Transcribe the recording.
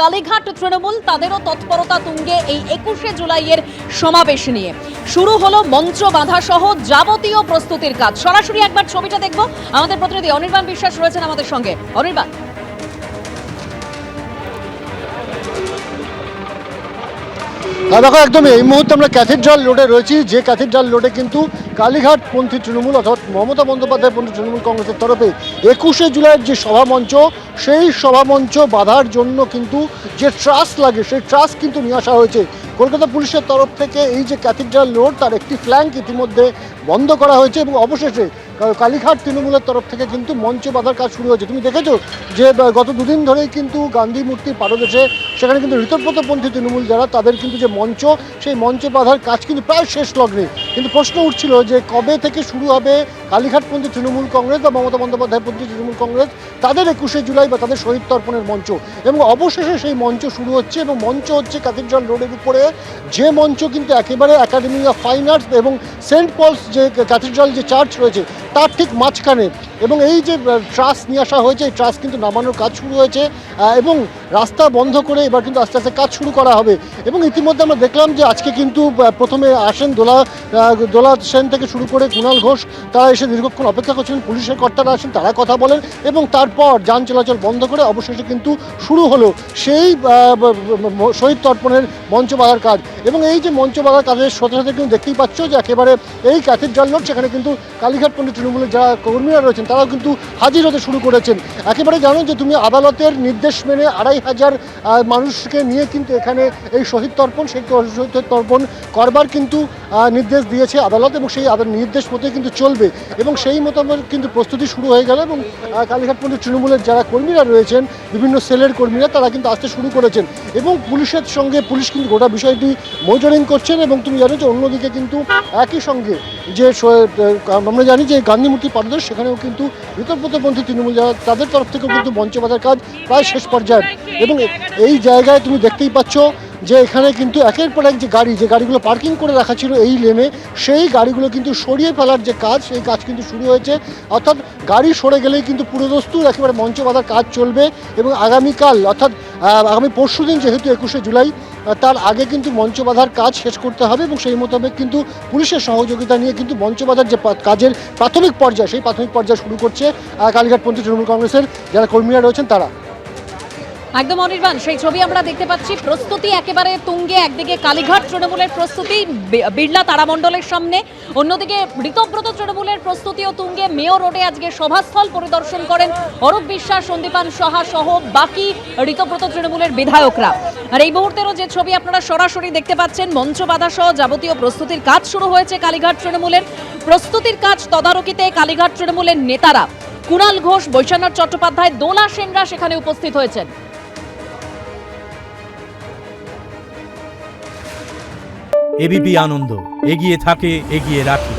কালীঘাট তৃণমূল তাদেরও তৎপরতা তুঙ্গে এই 21শে জুলাইয়ের সমাবেশ নিয়ে শুরু হলো মঞ্চ বাঁধা সহ যাবতীয় প্রস্তুতির কাজ। সরাসরি একবার ছবিটা দেখব, আমাদের প্রতিনিধি অনির্বাণ বিশ্বাস রয়েছেন আমাদের সঙ্গে। অনির্বাণ, দেখো একদমই এই মুহূর্তে আমরা ক্যাথিড্রাল রোডে রয়েছি, যে ক্যাথিড্রাল রোডে কিন্তু কালীঘাট পন্থী তৃণমূল অর্থাৎ মমতা বন্দ্যোপাধ্যায় পন্থী তৃণমূল কংগ্রেসের তরফে 21শে জুলাইয়ের যে সভামঞ্চ, সেই সভামঞ্চ বাঁধার জন্য কিন্তু যে ট্রাস লাগে সেই ট্রাস কিন্তু নিয়ে আসা হয়েছে কলকাতা পুলিশের তরফ থেকে। এই যে ক্যাথিড্রাল রোড তার একটি ফ্ল্যাঙ্ক ইতিমধ্যে বন্ধ করা হয়েছে এবং অবশেষে কালীঘাট তৃণমূলের তরফ থেকে কিন্তু মঞ্চ বাঁধার কাজ শুরু হয়েছে। তুমি দেখেছো যে গত দুদিন ধরেই কিন্তু গান্ধী মূর্তির পাদদেশে সেখানে কিন্তু ঋতব্রতপন্থী তৃণমূল যারা তাদের কিন্তু যে মঞ্চ, সেই মঞ্চ বাঁধার কাজ কিন্তু প্রায় শেষ লগ্নে। কিন্তু প্রশ্ন উঠছিল যে কবে থেকে শুরু হবে কালীঘাটপন্থী তৃণমূল কংগ্রেস বা মমতা বন্দ্যোপাধ্যায়পন্থী তৃণমূল কংগ্রেস তাদের 21শে জুলাই বা তাদের শহীদ তর্পণের মঞ্চ, এবং অবশেষে সেই মঞ্চ শুরু হচ্ছে। এবং মঞ্চ হচ্ছে ক্যাথিড্রাল রোডের উপরে, যে মঞ্চ কিন্তু একেবারে একাডেমি অফ ফাইন আর্টস এবং সেন্ট পলস যে ক্যাথিড্রাল যে চার্চ রয়েছে তার ঠিক মাঝখানে। এবং এই যে ট্রাস নিয়ে আসা হয়েছে, এই ট্রাস কিন্তু নামানোর কাজ শুরু হয়েছে এবং রাস্তা বন্ধ করে এবার কিন্তু আস্তে আস্তে কাজ শুরু করা হবে। এবং ইতিমধ্যে আমরা দেখলাম যে আজকে কিন্তু প্রথমে আসেন দোলা সেন থেকে শুরু করে কুণাল ঘোষ, তারা এসে দীর্ঘক্ষণ অপেক্ষা করছিলেন, পুলিশের কর্তারা আসেন, তারা কথা বলেন এবং তারপর যান চলাচল বন্ধ করে অবশেষে কিন্তু শুরু হলো সেই শহীদ তর্পণের মঞ্চ বাঁধার কাজ। এবং এই যে মঞ্চ বাঁধার কাজের সাথে সাথে কিন্তু দেখতেই পাচ্ছ যে একেবারে এই ক্যাথিড্রাল রোড, সেখানে কিন্তু কালীঘাট পন্থী তৃণমূলের যারা কর্মীরা রয়েছেন তারাও কিন্তু হাজির হতে শুরু করেছেন। একেবারে জানো যে তুমি আদালতের নির্দেশ মেনে 2500 মানুষকে নিয়ে কিন্তু এখানে এই শহীদ তর্পণ, সেই শহীদ তর্পণ করবার কিন্তু নির্দেশ দিয়েছে আদালত এবং সেই নির্দেশ মতো কিন্তু চলবে এবং সেই মোতাবেক কিন্তু প্রস্তুতি শুরু হয়ে গেল। এবং কালীঘাটপন্থী তৃণমূলের যারা কর্মীরা রয়েছেন, বিভিন্ন সেলের কর্মীরা, তারা কিন্তু আসতে শুরু করেছেন এবং পুলিশের সঙ্গে পুলিশ কিন্তু গোটা বিষয়টি মনিটরিং করছেন। এবং তুমি জানো যে অন্যদিকে কিন্তু একই সঙ্গে যে আমরা জানি যে গান্ধী মূর্তি পাদদেশ, সেখানেও কিন্তু ঋতব্রতপন্থী তৃণমূল যারা তাদের তরফ থেকেও কিন্তু মঞ্চ বাঁধার কাজ প্রায় শেষ পর্যায়ে। এবং এই জায়গায় তুমি দেখতেই পাচ্ছ যে এখানে কিন্তু একের পর এক যে গাড়িগুলো পার্কিং করে রাখা ছিল এই লেনে, সেই গাড়িগুলো কিন্তু সরিয়ে ফেলার যে কাজ, সেই কাজ কিন্তু শুরু হয়েছে। অর্থাৎ গাড়ি সরে গেলেই কিন্তু পুরোদস্তুর একেবারে মঞ্চ বাঁধার কাজ চলবে এবং আগামীকাল অর্থাৎ আগামী পরশুদিন যেহেতু 21শে জুলাই, তার আগে কিন্তু মঞ্চ বাঁধার কাজ শেষ করতে হবে এবং সেই মোতাবেক কিন্তু পুলিশের সহযোগিতা নিয়ে কিন্তু মঞ্চ বাঁধার যে কাজের প্রাথমিক পর্যায়, সেই প্রাথমিক পর্যায় শুরু করছে কালীঘাটপন্থী তৃণমূল কংগ্রেসের যারা কর্মীরা রয়েছেন তারা। একদম অনির্বাণ, সেই ছবি আমরা দেখতে পাচ্ছি। প্রস্তুতি একেবারে তুঙ্গে, একদিকে কালীঘাট তৃণমূলের প্রস্তুতি বিড়লা তারামণ্ডলের সামনে, অন্যদিকে ঋতব্রত তৃণমূলের প্রস্তুতিও তুঙ্গে। মেয়র রোডে আজকে সভাস্থল পরিদর্শন করেন অরূপ বিশ্বাস, সন্দীপান সাহা সহ বাকি ঋতব্রত তৃণমূলের বিধায়করা। আর এই মুহূর্তেরও যে ছবি আপনারা সরাসরি দেখতে পাচ্ছেন, মঞ্চ বাঁধা সহ যাবতীয় প্রস্তুতির কাজ শুরু হয়েছে কালীঘাট তৃণমূলের। প্রস্তুতির কাজ তদারকিতে কালীঘাট তৃণমূলের নেতারা কুণাল ঘোষ, বৈশ্বনাথ চট্টোপাধ্যায়, দোলা সেনরা সেখানে উপস্থিত হয়েছেন। এবিপি আনন্দ, এগিয়ে থাকে, এগিয়ে রাখে।